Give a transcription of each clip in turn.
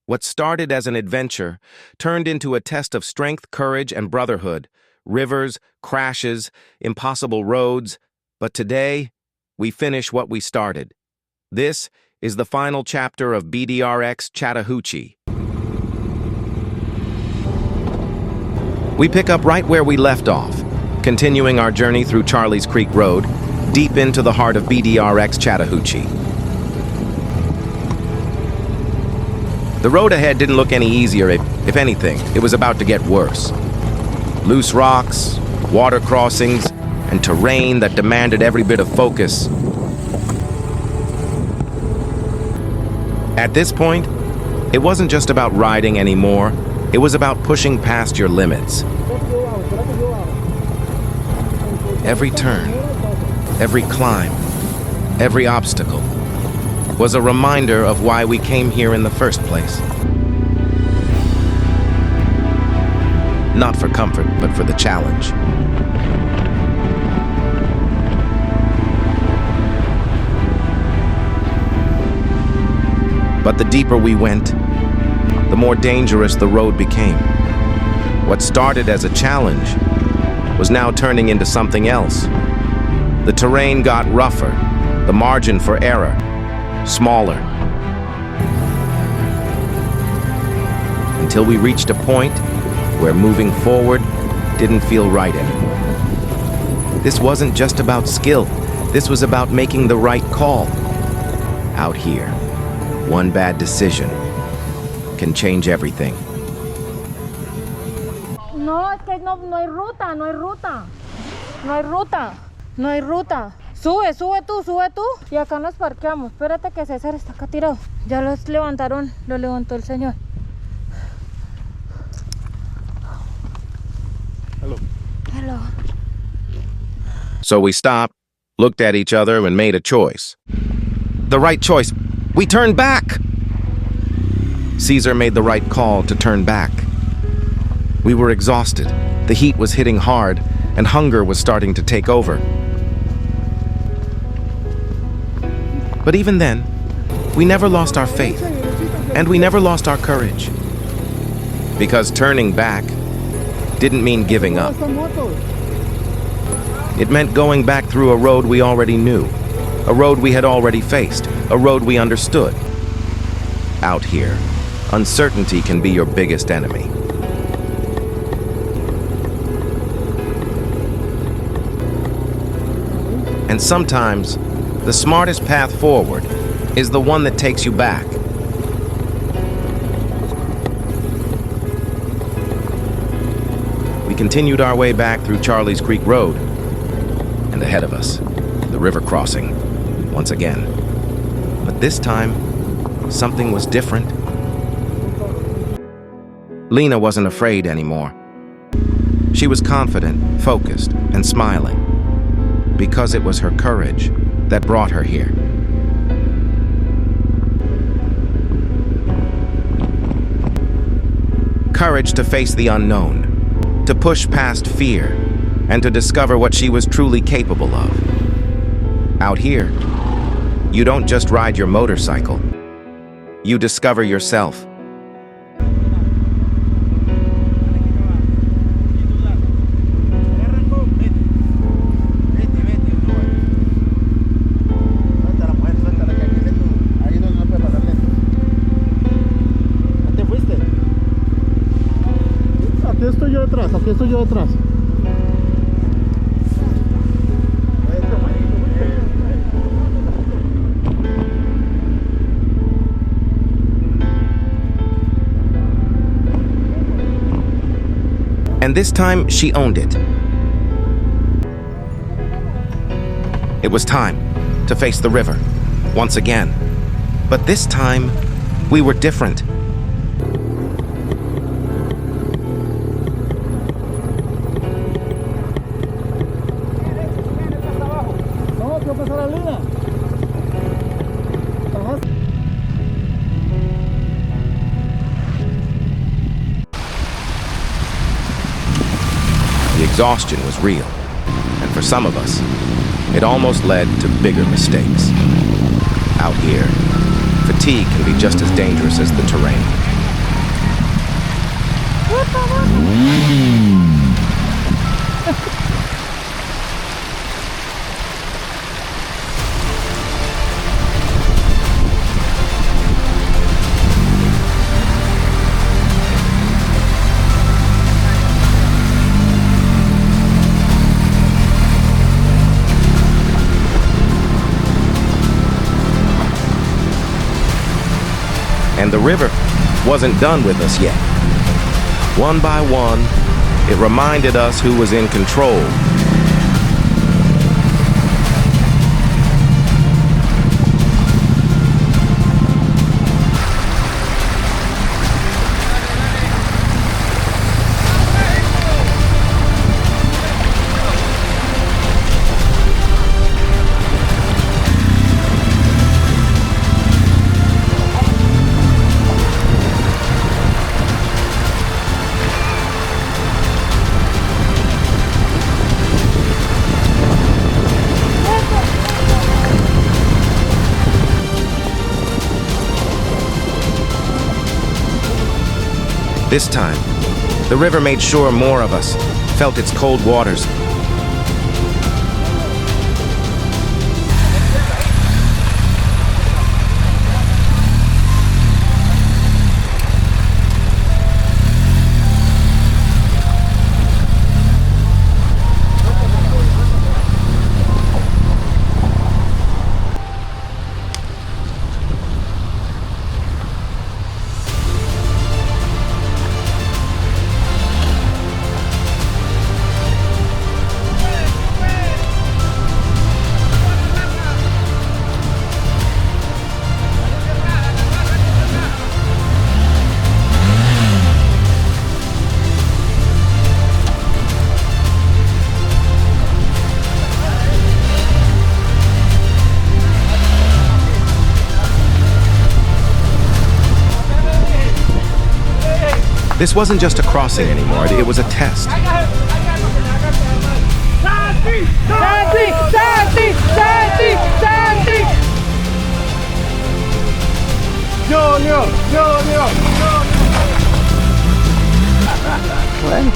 What started as an adventure turned into a test of strength, courage, and brotherhood. Rivers, crashes, impossible roads. But today, we finish what we started. This is the final chapter of BDR-X Chattahoochee. We pick up right where we left off, continuing our journey through Charlie's Creek Road, deep into the heart of BDR-X Chattahoochee. The road ahead didn't look any easier. If anything, it was about to get worse. Loose rocks, water crossings, and terrain that demanded every bit of focus. At this point, it wasn't just about riding anymore. It was about pushing past your limits. Every turn, every climb, every obstacle was a reminder of why we came here in the first place. Not for comfort, but for the challenge. But the deeper we went, the more dangerous the road became. What started as a challenge was now turning into something else. The terrain got rougher, the margin for error smaller. Until we reached a point where moving forward didn't feel right anymore. This wasn't just about skill. This was about making the right call. Out here, one bad decision can change everything. No, es que no hay ruta, no hay ruta. No hay ruta, no hay ruta. Sube tú. Y acá nos parqueamos. Espérate que César está acá tirado. Ya los levantaron, lo levantó el señor. Hello. So we stopped, looked at each other, and made a choice. The right choice. We turned back! Caesar made the right call to turn back. We were exhausted. The heat was hitting hard, and hunger was starting to take over. But even then, we never lost our faith, and we never lost our courage. Because turning back didn't mean giving up. It meant going back through a road we already knew, a road we had already faced, a road we understood. Out here, uncertainty can be your biggest enemy. And sometimes, the smartest path forward is the one that takes you back. We continued our way back through Charlie's Creek Road, and ahead of us, the river crossing, once again. But this time, something was different. Lena wasn't afraid anymore. She was confident, focused, and smiling, because it was her courage that brought her here. Courage to face the unknown, to push past fear, and to discover what she was truly capable of. Out here, you don't just ride your motorcycle, you discover yourself. Aquí estoy yo detrás. And this time, she owned it. It was time to face the river, once again. But this time, we were different. The exhaustion was real, and for some of us, it almost led to bigger mistakes. Out here, fatigue can be just as dangerous as the terrain. And the river wasn't done with us yet. One by one, it reminded us who was in control. This time, the river made sure more of us felt its cold waters. This wasn't just a crossing anymore, it was a test. Bueno,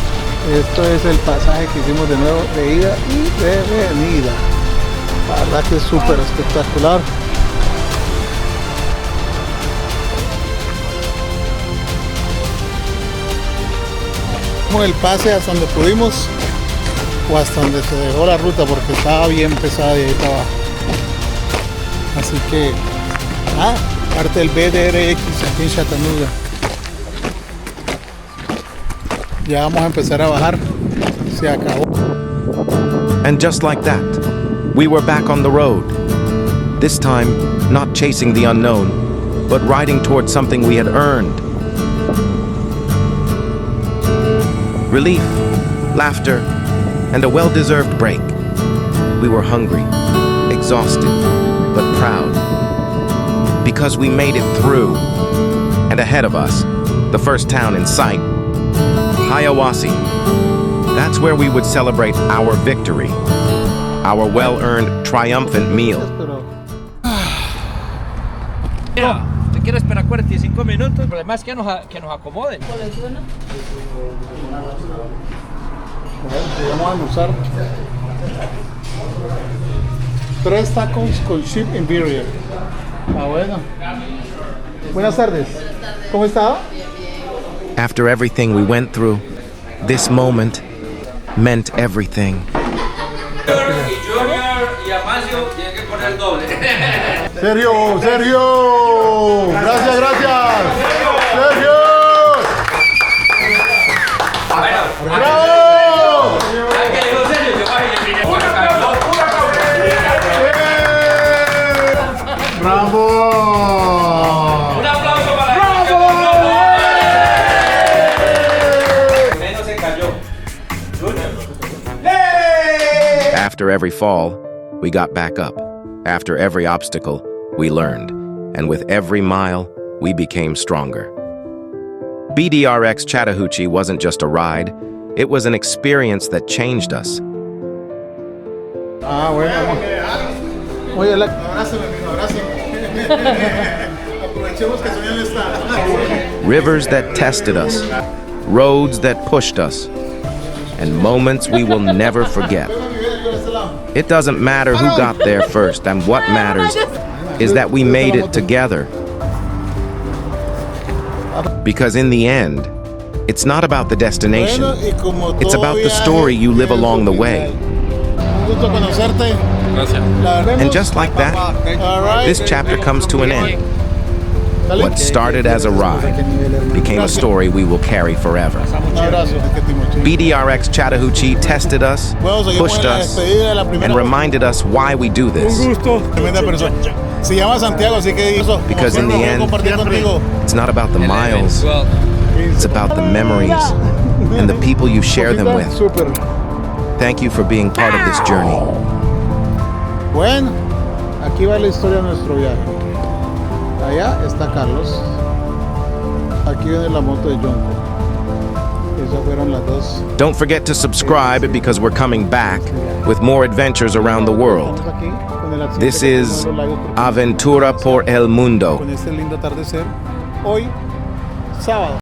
esto es el pasaje que hicimos de nuevo de ida y de venida. La verdad que es súper espectacular. El pase hasta donde pudimos o hasta donde se dejó la ruta porque estaba bien pesada de ahí para abajo. Así que nada, parte del BDR-X aquí en Chattanooga. Ya vamos a empezar a bajar. Se acabó. And just like that, we were back on the road. This time, not chasing the unknown, but riding towards something we had earned. Relief, laughter, and a well-deserved break. We were hungry, exhausted, but proud. Because we made it through. And ahead of us, the first town in sight, Hiawassee. That's where we would celebrate our victory, our well-earned, triumphant meal. Mira, usted quiere esperar 45 minutos, el problema es que nos acomoden. Vamos a almorzar 3 tacos con ship and birria. Bueno. Buenas tardes. ¿Cómo está? After everything we went through, this moment meant everything. Y Georgia y Amancio tienen que poner doble. Sergio, Sergio. Gracias, gracias. Sergio. ¡Bravo! ¿Sabes qué dijo Sergio? Yo bajé el primer ¡Bravo! Un aplauso para ¡Bravo! Menos se cayó. After every fall, we got back up. After every obstacle, we learned. And with every mile, we became stronger. BDR-X Chattahoochee wasn't just a ride, it was an experience that changed us. Ah, bueno. Oye, abrázame, mijo, abrázame. Aprovechemos que Sonia no está. Rivers that tested us, roads that pushed us, and moments we will never forget. It doesn't matter who got there first, and what matters is that we made it together. Because in the end, it's not about the destination. It's about the story you live along the way. And just like that, this chapter comes to an end. What started as a ride became a story we will carry forever. BDR-X Chattahoochee tested us, pushed us, and reminded us why we do this. Because in the end, it's not about the miles, it's about the memories and the people you share them with. Thank you for being part of this journey. Bueno, aquí va la historia de nuestro viaje. Allá está Carlos. Aquí viene la moto de Jonko. Esas fueron las dos. Don't forget to subscribe because we're coming back with more adventures around the world. This is Aventura por el Mundo. Con este lindo atardecer. Hoy, sábado.